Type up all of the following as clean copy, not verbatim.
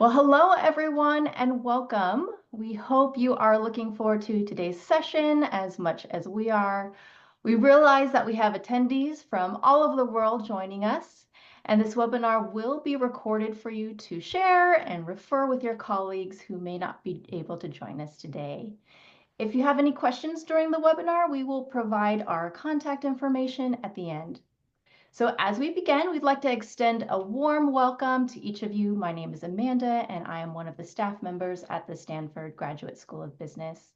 Well, hello everyone and welcome. We hope you are looking forward to today's session as much as we are. We realize that we have attendees from all over the world joining us, and this webinar will be recorded for you to share and refer with your colleagues who may not be able to join us today. If you have any questions during the webinar, we will provide our contact information at the end. So as we begin, we'd like to extend a warm welcome to each of you. My name is Amanda, and I am one of the staff members at the Stanford Graduate School of Business.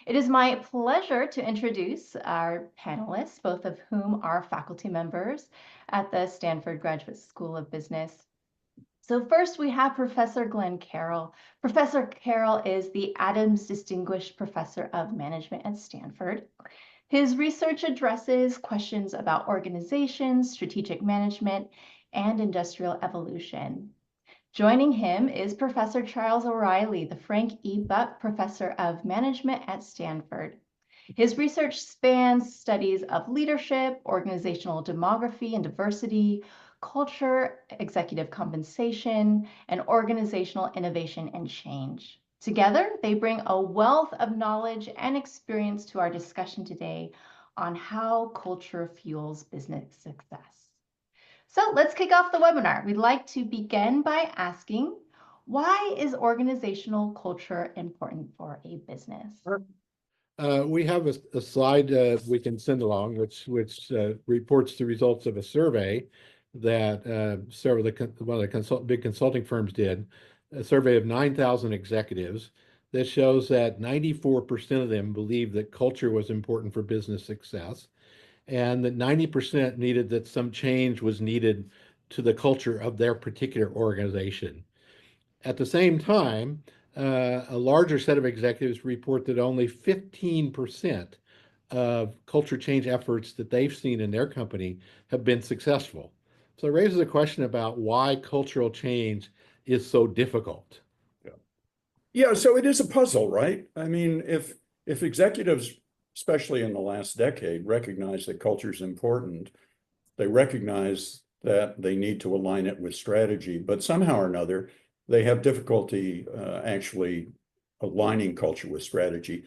It is my pleasure to introduce our panelists, both of whom are faculty members at the Stanford Graduate School of Business. So first we have Professor Glenn Carroll. Professor Carroll is the Adams Distinguished Professor of Management at Stanford. His research addresses questions about organization, strategic management, and industrial evolution. Joining him is Professor Charles O'Reilly, the Frank E. Buck Professor of Management at Stanford. His research spans studies of leadership, organizational demography and diversity, culture, executive compensation, and organizational innovation and change. Together, they bring a wealth of knowledge and experience to our discussion today on how culture fuels business success. So let's kick off the webinar. We'd like to begin by asking, why is organizational culture important for a business? We have a slide we can send along, which reports the results of a survey that one of the big consulting firms did, a survey of 9,000 executives that shows that 94% of them believed that culture was important for business success, and that 90% needed that some change was needed to the culture of their particular organization. At the same time, a larger set of executives report that only 15% of culture change efforts that they've seen in their company have been successful. So it raises a question about why cultural change is so difficult. Yeah, so it is a puzzle, right? I mean, if executives, especially in the last decade, recognize that culture is important, they recognize that they need to align it with strategy, but somehow or another, they have difficulty actually aligning culture with strategy.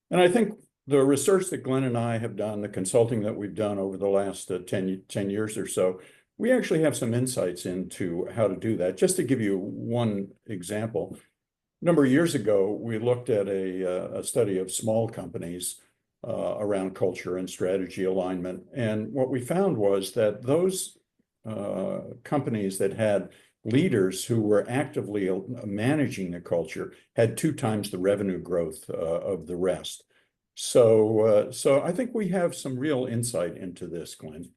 And I think the research that Glenn and I have done, the consulting that we've done over the last 10 years or so, we actually have some insights into how to do that. Just to give you one example, a number of years ago, we looked at a study of small companies around culture and strategy alignment. And what we found was that those companies that had leaders who were actively managing the culture had 2 times the revenue growth of the rest. So I think we have some real insight into this, Glenn.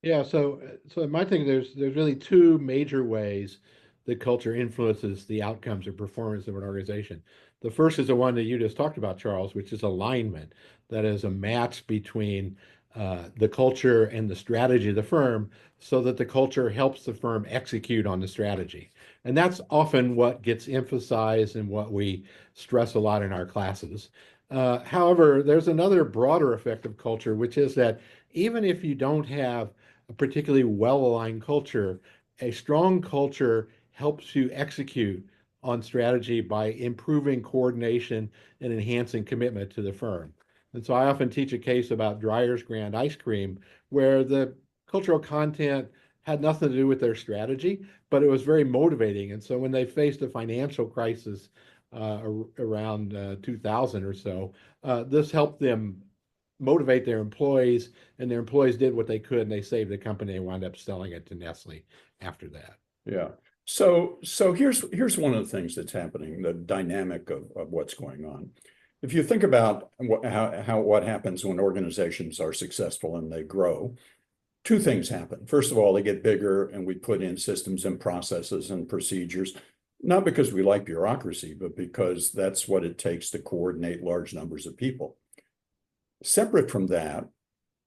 Yeah, so my thing, there's really 2 major ways that culture influences the outcomes or performance of an organization. The first is the one that you just talked about, Charles, which is alignment. That is a match between the culture and the strategy of the firm so that the culture helps the firm execute on the strategy. And that's often what gets emphasized and what we stress a lot in our classes. However, there's another broader effect of culture, which is that even if you don't have a particularly well-aligned culture, a strong culture helps you execute on strategy by improving coordination and enhancing commitment to the firm. And so I often teach a case about Dreyer's Grand Ice Cream, where the cultural content had nothing to do with their strategy, but it was very motivating. And so when they faced a financial crisis around 2000 or so, this helped them motivate their employees, and their employees did what they could, and they saved the company and wound up selling it to Nestle after that. Yeah. So here's one of the things that's happening, the dynamic of what's going on. If you think about what happens when organizations are successful and they grow, 2 things happen. First of all, they get bigger and we put in systems and processes and procedures, not because we like bureaucracy, but because that's what it takes to coordinate large numbers of people. Separate from that,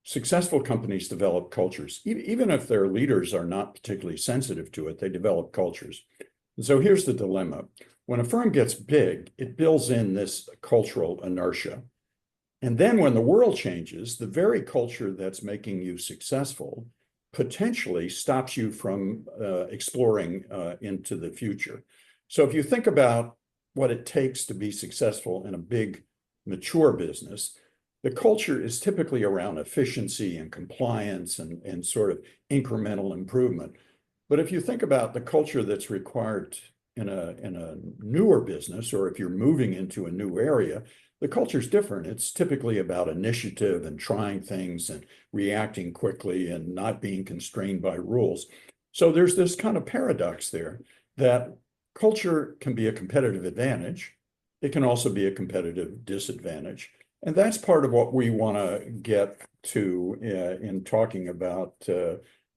successful companies develop cultures. Even if their leaders are not particularly sensitive to it, they develop cultures. And so here's the dilemma. When a firm gets big, it builds in this cultural inertia. And then when the world changes, the very culture that's making you successful potentially stops you from exploring into the future. So if you think about what it takes to be successful in a big, mature business, the culture is typically around efficiency and compliance and sort of incremental improvement. But if you think about the culture that's required in a newer business, or if you're moving into a new area, the culture is different. It's typically about initiative and trying things and reacting quickly and not being constrained by rules. So there's this kind of paradox there that culture can be a competitive advantage. It can also be a competitive disadvantage. And that's part of what we want to get to in talking about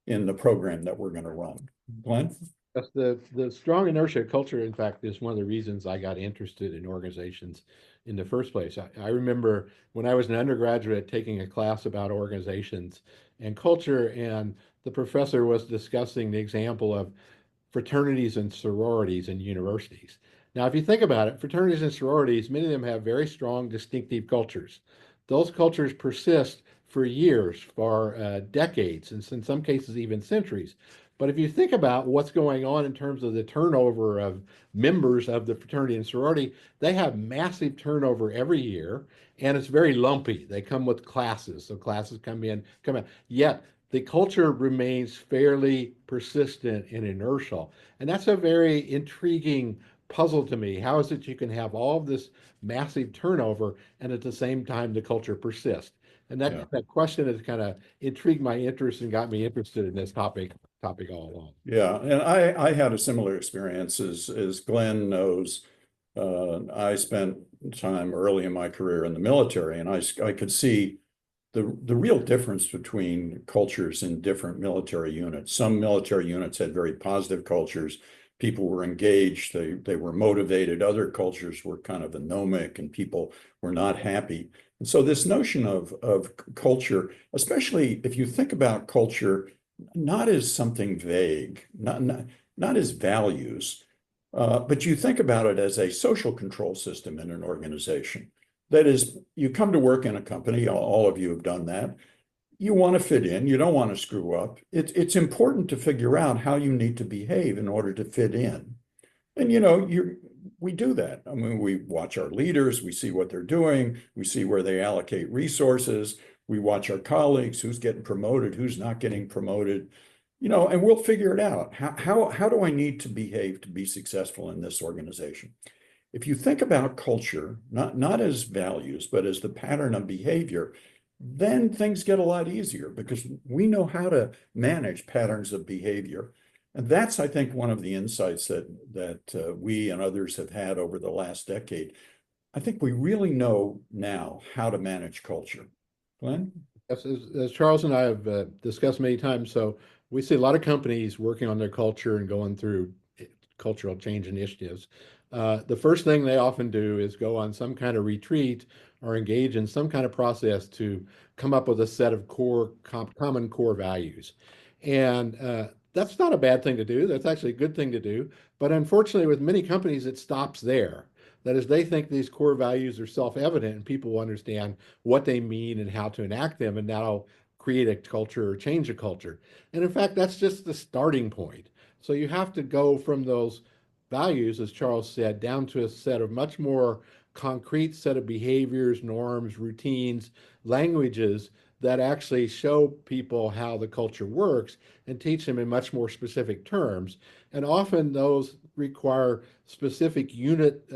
in the program that we're going to run. Glenn? Yes, the strong inertia culture, in fact, is one of the reasons I got interested in organizations in the first place. I remember when I was an undergraduate taking a class about organizations and culture, and the professor was discussing the example of fraternities and sororities in universities. Now, if you think about it, fraternities and sororities, many of them have very strong, distinctive cultures. Those cultures persist for years, for decades, and in some cases, even centuries. But if you think about what's going on in terms of the turnover of members of the fraternity and sorority, they have massive turnover every year, and it's very lumpy. They come with classes, so classes come in, come out. Yet the culture remains fairly persistent and inertial. And that's a very intriguing puzzle to me. How is it you can have all of this massive turnover and at the same time the culture persists? And that question has kind of intrigued my interest and got me interested in this topic all along. Yeah, and I had a similar experience as Glenn knows. I spent time early in my career in the military, and I could see the real difference between cultures in different military units. Some military units had very positive cultures. People were engaged, they were motivated. Other cultures were kind of anomic and people were not happy. And so this notion of culture, especially if you think about culture not as something vague, not as values, but you think about it as a social control system in an organization. That is, you come to work in a company, all of you have done that. You want to fit in, you don't want to screw up. It's important to figure out how you need to behave in order to fit in. And we do that. I mean, we watch our leaders, we see what they're doing, we see where they allocate resources, we watch our colleagues, who's getting promoted, who's not getting promoted, and we'll figure it out. How do I need to behave to be successful in this organization? If you think about culture, not as values, but as the pattern of behavior, then things get a lot easier because we know how to manage patterns of behavior. And that's, I think, one of the insights that we and others have had over the last decade. I think we really know now how to manage culture. Glenn? As Charles and I have discussed many times, so we see a lot of companies working on their culture and going through cultural change initiatives. The first thing they often do is go on some kind of retreat or engage in some kind of process to come up with a set of common core values. And that's not a bad thing to do. That's actually a good thing to do. But unfortunately, with many companies, it stops there. That is, they think these core values are self-evident and people will understand what they mean and how to enact them, and that'll create a culture or change a culture. And in fact, that's just the starting point. So you have to go from those values, as Charles said, down to a set of much more concrete set of behaviors, norms, routines, languages that actually show people how the culture works and teach them in much more specific terms. And often those require specific unit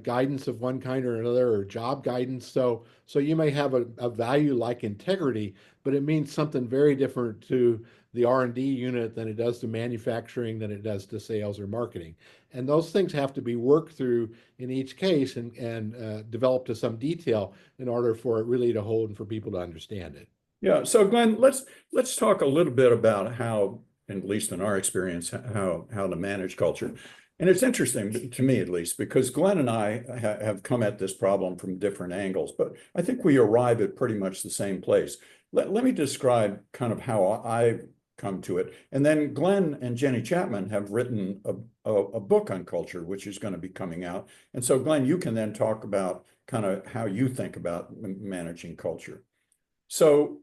guidance of one kind or another, or job guidance. So you may have a value like integrity, but it means something very different to the R&D unit than it does to manufacturing, than it does to sales or marketing. And those things have to be worked through in each case and developed to some detail in order for it really to hold and for people to understand it. Yeah. So Glenn, let's talk a little bit about how, at least in our experience, how to manage culture. And it's interesting to me, at least, because Glenn and I have come at this problem from different angles, but I think we arrive at pretty much the same place. Let me describe kind of how I've come to it. And then Glenn and Jenny Chapman have written a book on culture, which is going to be coming out. And so Glenn, you can then talk about kind of how you think about managing culture. So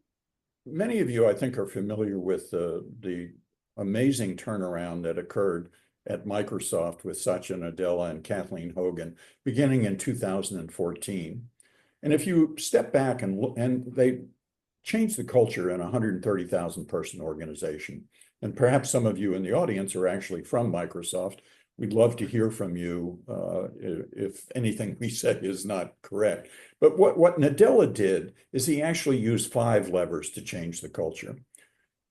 many of you, I think, are familiar with the amazing turnaround that occurred at Microsoft with Satya Nadella and Kathleen Hogan beginning in 2014. And if you step back and look, and they changed the culture in a 130,000 person organization. And perhaps some of you in the audience are actually from Microsoft. We'd love to hear from you if anything we said is not correct. But what Nadella did is he actually used 5 levers to change the culture.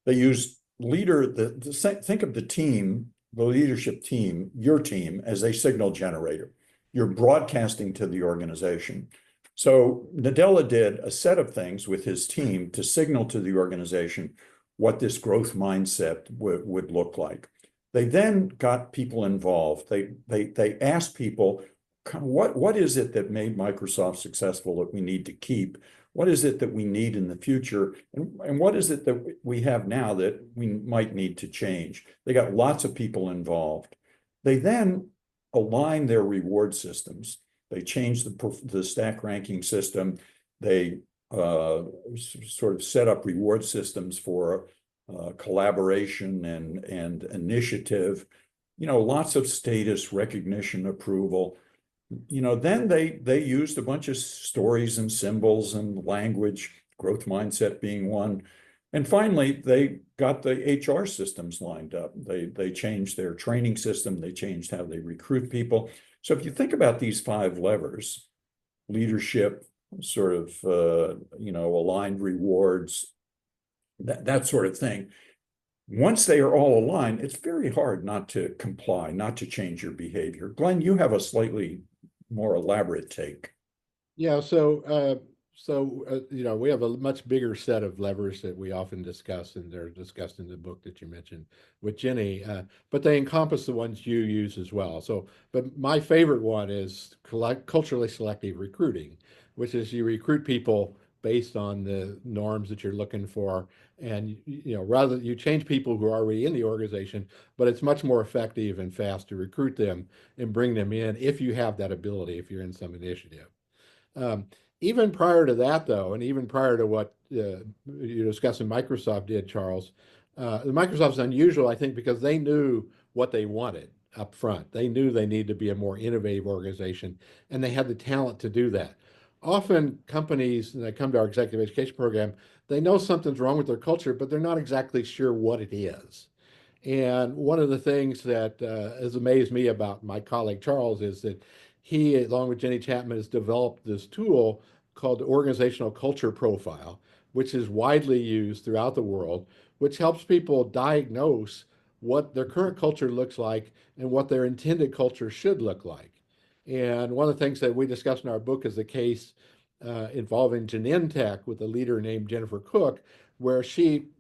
They used think of the team, the leadership team, your team, as a signal generator. You're broadcasting to the organization. So Nadella did a set of things with his team to signal to the organization what this growth mindset would look like. They then got people involved. They asked people, what is it that made Microsoft successful that we need to keep? What is it that we need in the future? And what is it that we have now that we might need to change? They got lots of people involved. They then aligned their reward systems. They changed the stack ranking system. They sort of set up reward systems for collaboration and initiative, lots of status recognition, approval. Then they used a bunch of stories and symbols and language, growth mindset being one. And finally, they got the HR systems lined up. They changed their training system. They changed how they recruit people. So if you think about these 5 levers, leadership, sort of, aligned rewards, that sort of thing, once they are all aligned, it's very hard not to comply, not to change your behavior. Glenn, you have a slightly more elaborate take. Yeah, we have a much bigger set of levers that we often discuss, and they're discussed in the book that you mentioned with Jenny, but they encompass the ones you use as well. But my favorite one is culturally selective recruiting, which is you recruit people based on the norms that you're looking for. And, rather you change people who are already in the organization, but it's much more effective and fast to recruit them and bring them in if you have that ability, if you're in some initiative. Even prior to that, though, and even prior to what you're discussing Microsoft did, Charles, Microsoft's unusual, I think, because they knew what they wanted up front. They knew they needed to be a more innovative organization, and they had the talent to do that. Often companies that come to our executive education program, they know something's wrong with their culture, but they're not exactly sure what it is. And one of the things that has amazed me about my colleague Charles is that he, along with Jenny Chapman, has developed this tool called the Organizational Culture Profile, which is widely used throughout the world, which helps people diagnose what their current culture looks like and what their intended culture should look like. And one of the things that we discuss in our book is the case involving Genentech with a leader named Jennifer Cook, where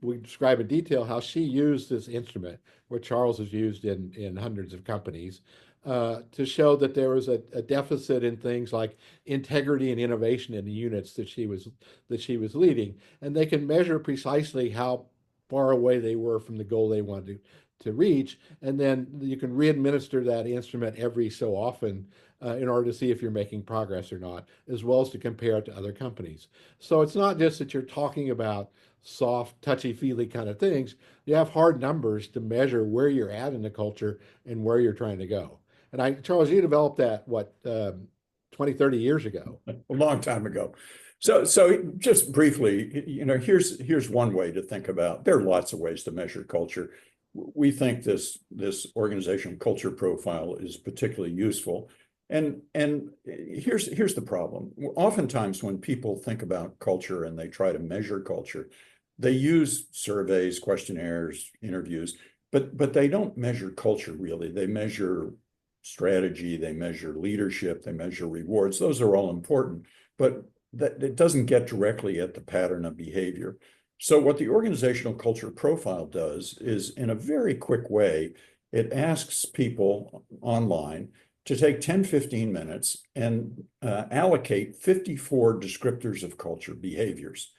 we describe in detail how she used this instrument, where Charles has used in hundreds of companies, to show that there was a deficit in things like integrity and innovation in the units that she was leading, and they can measure precisely how far away they were from the goal they wanted to reach, and then you can re-administer that instrument every so often in order to see if you're making progress or not, as well as to compare it to other companies. So it's not just that you're talking about soft, touchy-feely kind of things. You have hard numbers to measure where you're at in the culture and where you're trying to go. And Charles, you developed that, 20, 30 years ago? A long time ago. So just briefly, here's one way to think about. There are lots of ways to measure culture. We think this organizational culture profile is particularly useful. And here's the problem. Oftentimes when people think about culture and they try to measure culture, they use surveys, questionnaires, interviews, but they don't measure culture really. They measure strategy, they measure leadership, they measure rewards. Those are all important, but that it doesn't get directly at the pattern of behavior. So what the organizational culture profile does is, in a very quick way, it asks people online to take 10, 15 minutes and allocate 54 descriptors of culture, behaviors,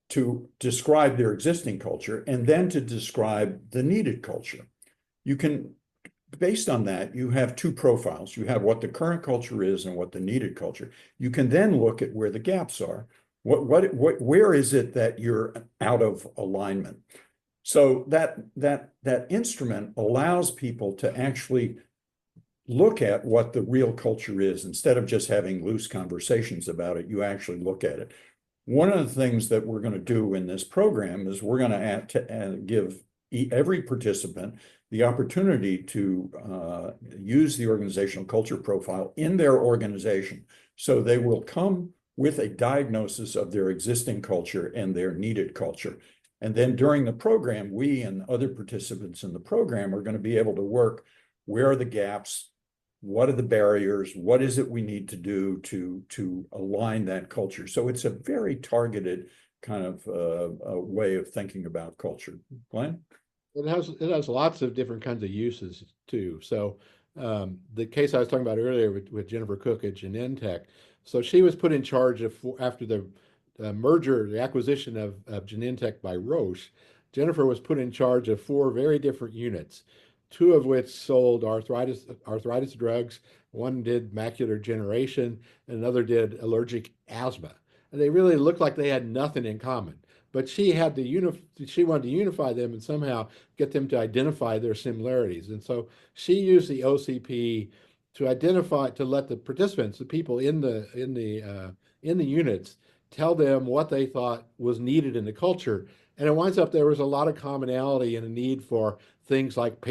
to describe their existing culture and then to describe the needed culture. You can, based on that, you have 2 profiles. You have what the current culture is and what the needed culture. You can then look at where the gaps are. Where is it that you're out of alignment? So that instrument allows people to actually look at what the real culture is. Instead of just having loose conversations about it, you actually look at it. One of the things that we're going to do in this program is we're going to give every participant the opportunity to use the organizational culture profile in their organization. So they will come with a diagnosis of their existing culture and their needed culture. And then during the program, we and other participants in the program are going to be able to work, where are the gaps? What are the barriers? What is it we need to do to align that culture? So it's a very targeted kind of a way of thinking about culture. Glenn? It has lots of different kinds of uses too. So the case I was talking about earlier with Jennifer Cook at Genentech, so she was put in charge of, after the the acquisition of Genentech by Roche. Jennifer was put in charge of 4 very different units, 2 of which sold arthritis drugs. One did macular degeneration, and another did allergic asthma. And they really looked like they had nothing in common. But she wanted to unify them and somehow get them to identify their similarities. And so she used the OCP to let the participants, the people in the units, tell them what they thought was needed in the culture. And it winds up there was a lot of commonality and a need for things like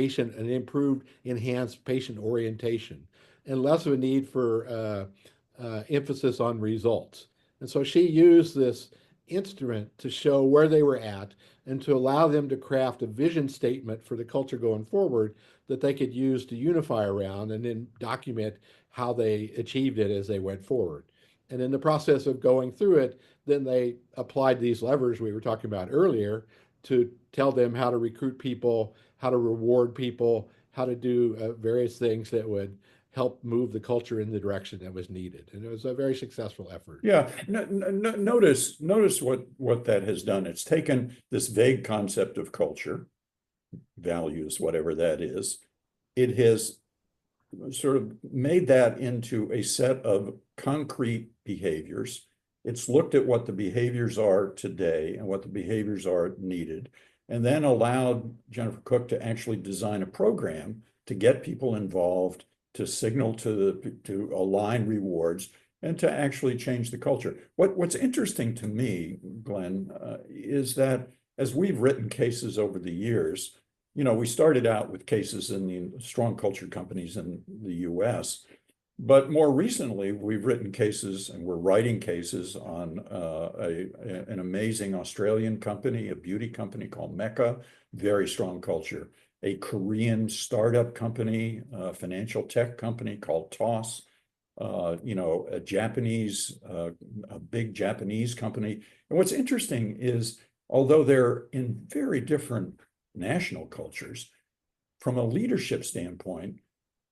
enhanced patient orientation, and less of a need for emphasis on results. And so she used this instrument to show where they were at and to allow them to craft a vision statement for the culture going forward that they could use to unify around, and then document how they achieved it as they went forward. And in the process of going through it, then they applied these levers we were talking about earlier to tell them how to recruit people, how to reward people, how to do various things that would help move the culture in the direction that was needed. And it was a very successful effort. Yeah, notice what that has done. It's taken this vague concept of culture, values, whatever that is. It has sort of made that into a set of concrete behaviors. It's looked at what the behaviors are today and what the behaviors are needed, and then allowed Jennifer Cook to actually design a program to get people involved, to signal to align rewards, and to actually change the culture. What's interesting to me, Glenn, is that as we've written cases over the years, we started out with cases in the strong culture companies in the US, but more recently we've written cases, and we're writing cases on an amazing Australian company, a beauty company called Mecca, very strong culture. A Korean startup company, a financial tech company called Toss, a big Japanese company. And what's interesting is, although they're in very different national cultures, from a leadership standpoint,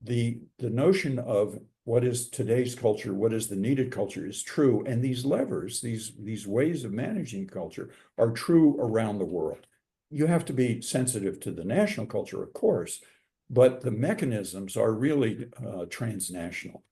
the notion of what is today's culture, what is the needed culture is true. And these levers, these ways of managing culture are true around the world. You have to be sensitive to the national culture, of course, but the mechanisms are really transnational.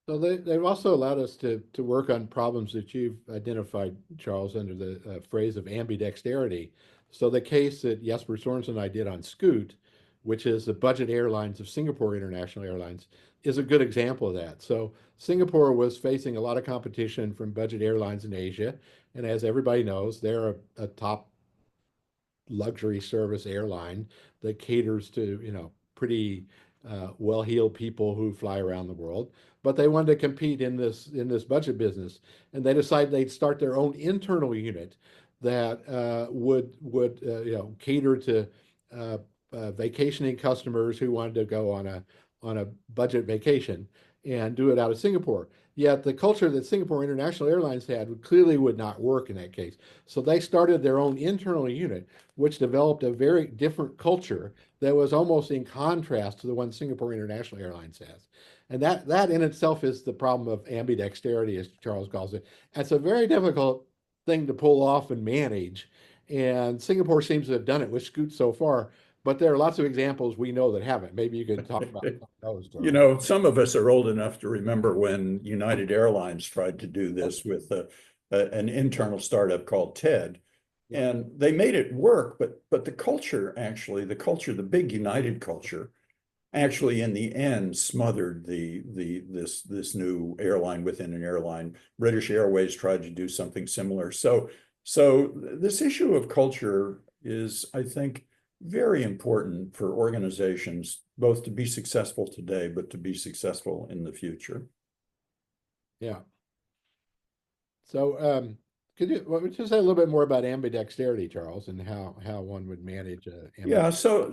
So they've also allowed us to work on problems that you've identified, Charles, under the phrase of ambidexterity. So the case that Jesper Sorensen and I did on Scoot, which is the budget airlines of Singapore International Airlines, is a good example of that. So Singapore was facing a lot of competition from budget airlines in Asia. And as everybody knows, they're a top luxury service airline that caters to, pretty well-heeled people who fly around the world. But they wanted to compete in this budget business, and they decided they'd start their own internal unit that would cater to vacationing customers who wanted to go on a budget vacation and do it out of Singapore. Yet the culture that Singapore International Airlines had clearly would not work in that case. So they started their own internal unit, which developed a very different culture that was almost in contrast to the one Singapore International Airlines has. And that in itself is the problem of ambidexterity, as Charles calls it. It's a very difficult thing to pull off and manage. And Singapore seems to have done it with Scoot so far, but there are lots of examples we know that haven't. Maybe you could talk about those. Some of us are old enough to remember when United Airlines tried to do this with an internal startup called TED. And they made it work, but the culture actually, the big united culture, actually in the end smothered this new airline within an airline. British Airways tried to do something similar. So this issue of culture is, I think, very important for organizations, both to be successful today, but to be successful in the future. Yeah. So could you just say a little bit more about ambidexterity, Charles, and how one would manage Yeah, so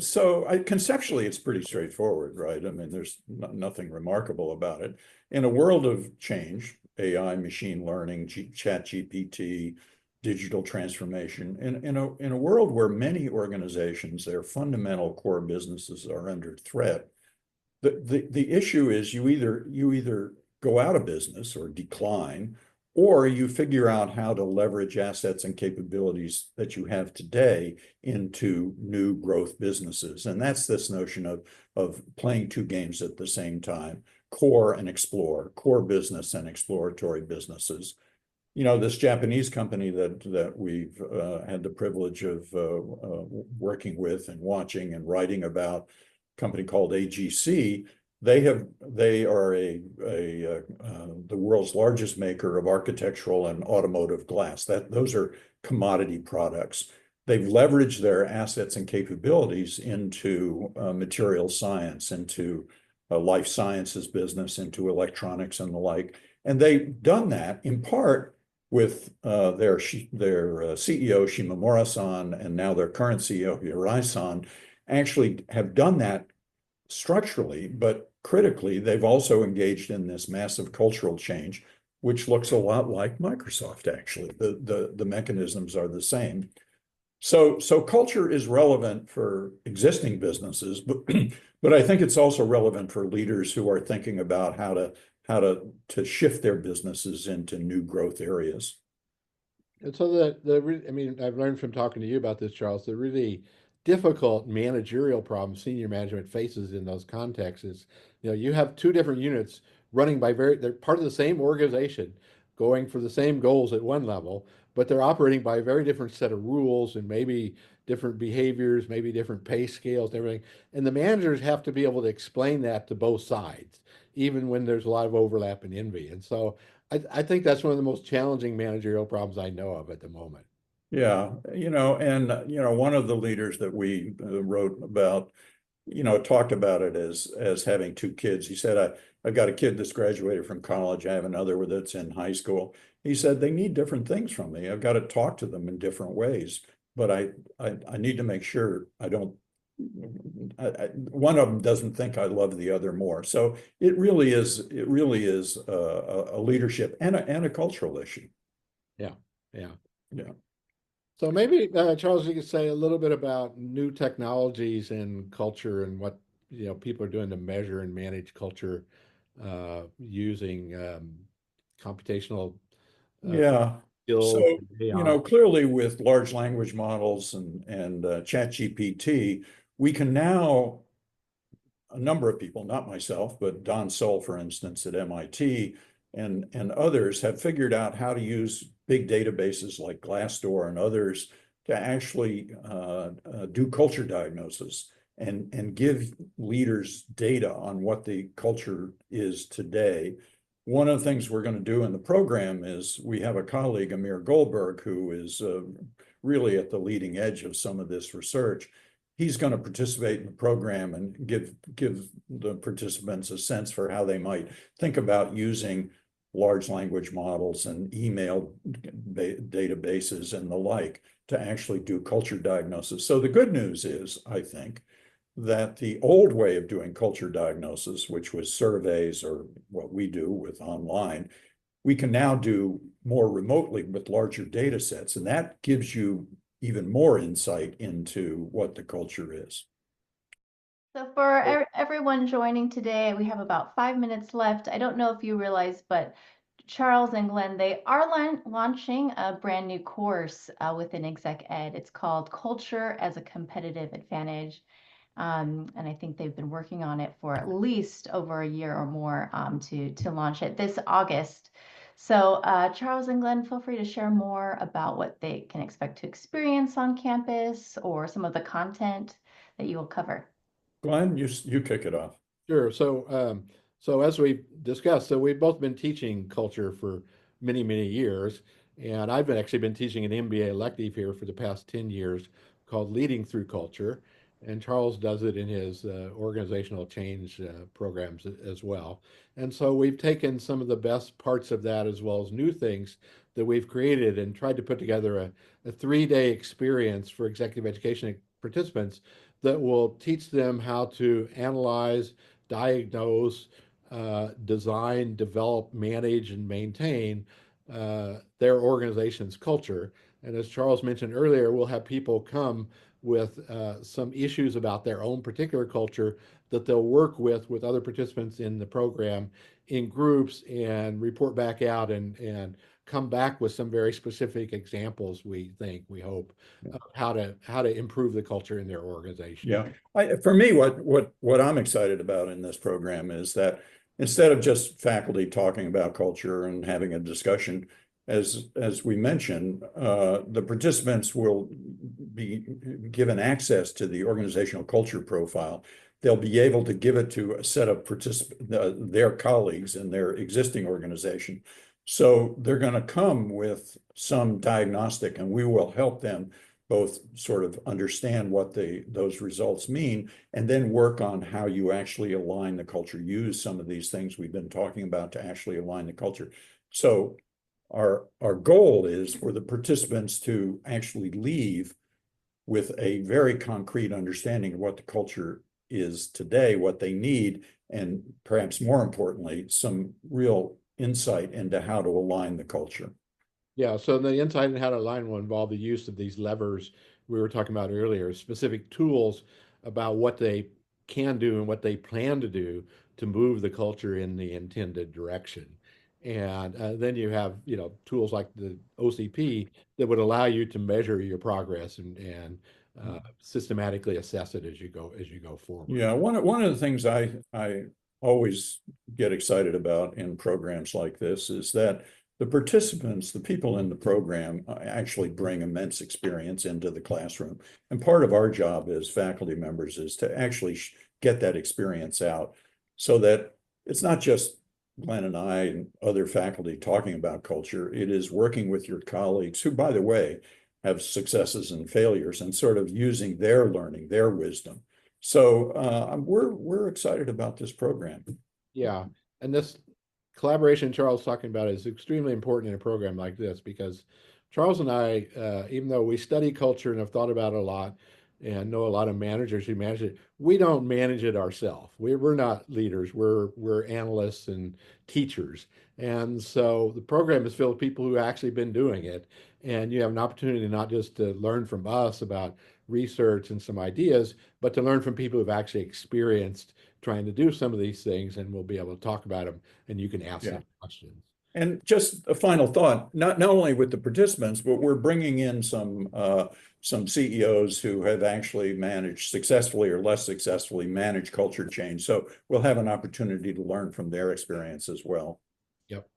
conceptually, it's pretty straightforward, right? I mean, there's nothing remarkable about it. In a world of change, AI, machine learning, chat GPT, digital transformation, in a world where many organizations, their fundamental core businesses are under threat, the issue is you either go out of business or decline, or you figure out how to leverage assets and capabilities that you have today into new growth businesses. And that's this notion of playing two games at the same time, core and explore, core business and exploratory businesses. You know, this Japanese company that we've had the privilege of working with and watching and writing about, a company called AGC, they are the world's largest maker of architectural and automotive glass. Those are commodity products. They've leveraged their assets and capabilities into material science, into life sciences business, into electronics and the like. And they've done that in part with their CEO, Shimomura-san, and now their current CEO, Hirai-san, actually have done that structurally, but critically, they've also engaged in this massive cultural change, which looks a lot like Microsoft, actually. The mechanisms are the same. So culture is relevant for existing businesses, but I think it's also relevant for leaders who are thinking about how to shift their businesses into new growth areas. And so I mean, I've learned from talking to you about this, Charles, the really difficult managerial problem senior management faces in those contexts is, you have two different units running they're part of the same organization, going for the same goals at one level, but they're operating by a very different set of rules and maybe different behaviors, maybe different pay scales and everything. And the managers have to be able to explain that to both sides, even when there's a lot of overlap and envy. And so I think that's one of the most challenging managerial problems I know of at the moment. Yeah, one of the leaders that we wrote about, talked about it as having two kids. He said, I've got a kid that's graduated from college. I have another that's in high school. He said, they need different things from me. I've got to talk to them in different ways, but I need to make sure one of them doesn't think I love the other more. So it really is a leadership and a cultural issue. Yeah, yeah. Yeah. So maybe, Charles, you could say a little bit about new technologies and culture and what people are doing to measure and manage culture using computational Yeah. skills, So, AI. clearly with large language models and chat GPT, we can now, a number of people, not myself, but Don Sull, for instance, at MIT, and others have figured out how to use big databases like Glassdoor and others to actually do culture diagnosis and give leaders data on what the culture is today. One of the things we're going to do in the program is we have a colleague, Amir Goldberg, who is really at the leading edge of some of this research. He's going to participate in the program and give the participants a sense for how they might think about using large language models and email databases and the like to actually do culture diagnosis. So the good news is, I think, that the old way of doing culture diagnosis, which was surveys or what we do with online, we can now do more remotely with larger data sets. And that gives you even more insight into what the culture is. So for everyone joining today, we have about 5 minutes left. I don't know if you realize, but Charles and Glenn, they are launching a brand new course within Exec Ed. It's called Culture as a Competitive Advantage. And I think they've been working on it for at least over a year or more to launch it this August. So Charles and Glenn, feel free to share more about what they can expect to experience on campus or some of the content that you will cover. Glenn, you kick it off. Sure. So as we discussed, so we've both been teaching culture for many, many years, and I've actually been teaching an MBA elective here for the past 10 years called Leading Through Culture, and Charles does it in his organizational change programs as well. And so we've taken some of the best parts of that as well as new things that we've created and tried to put together a 3-day experience for executive education participants that will teach them how to analyze, diagnose, design, develop, manage, and maintain their organization's culture. And as Charles mentioned earlier, we'll have people come with some issues about their own particular culture that they'll work with other participants in the program in groups and report back out and come back with some very specific examples, we hope, of how to improve the culture in their organization. Yeah. For me, what I'm excited about in this program is that instead of just faculty talking about culture and having a discussion, as we mentioned, the participants will be given access to the organizational culture profile. They'll be able to give it to a set of their colleagues in their existing organization. So they're going to come with some diagnostic, and we will help them both sort of understand what those results mean, and then work on how you actually align the culture, use some of these things we've been talking about to actually align the culture. So our goal is for the participants to actually leave with a very concrete understanding of what the culture is today, what they need, and perhaps more importantly, some real insight into how to align the culture. Yeah, so the insight and how to align will involve the use of these levers we were talking about earlier, specific tools about what they can do and what they plan to do to move the culture in the intended direction. And then you have, tools like the OCP that would allow you to measure your progress and systematically assess it as you go forward. Yeah, one of the things I always get excited about in programs like this is that the participants, the people in the program, actually bring immense experience into the classroom. And part of our job as faculty members is to actually get that experience out so that it's not just Glenn and I and other faculty talking about culture. It is working with your colleagues who, by the way, have successes and failures and sort of using their learning, their wisdom. So we're excited about this program. Yeah, and this collaboration Charles talking about is extremely important in a program like this because Charles and I, even though we study culture and have thought about it a lot and know a lot of managers who manage it, we don't manage it ourselves. We're not leaders. We're analysts and teachers. And so the program is filled with people who have actually been doing it. And you have an opportunity not just to learn from us about research and some ideas, but to learn from people who've actually experienced trying to do some of these things, and we'll be able to talk about them and you can ask them questions. And just a final thought, not only with the participants, but we're bringing in some CEOs who have actually managed successfully or less successfully managed culture change. So we'll have an opportunity to learn from their experience as well. Yep.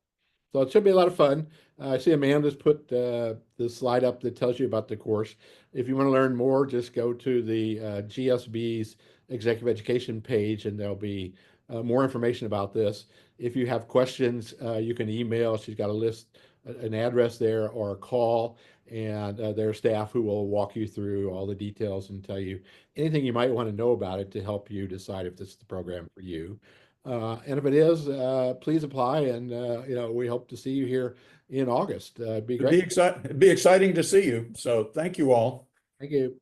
So it should be a lot of fun. I see Amanda's put the slide up that tells you about the course. If you want to learn more, just go to the GSB's executive education page and there'll be more information about this. If you have questions, you can email. She's got a list, an address there, or a call, and their staff who will walk you through all the details and tell you anything you might want to know about it to help you decide if this is the program for you. And if it is, please apply, and we hope to see you here in August. It'd be great. It'd be exciting to see you. So thank you all. Thank you.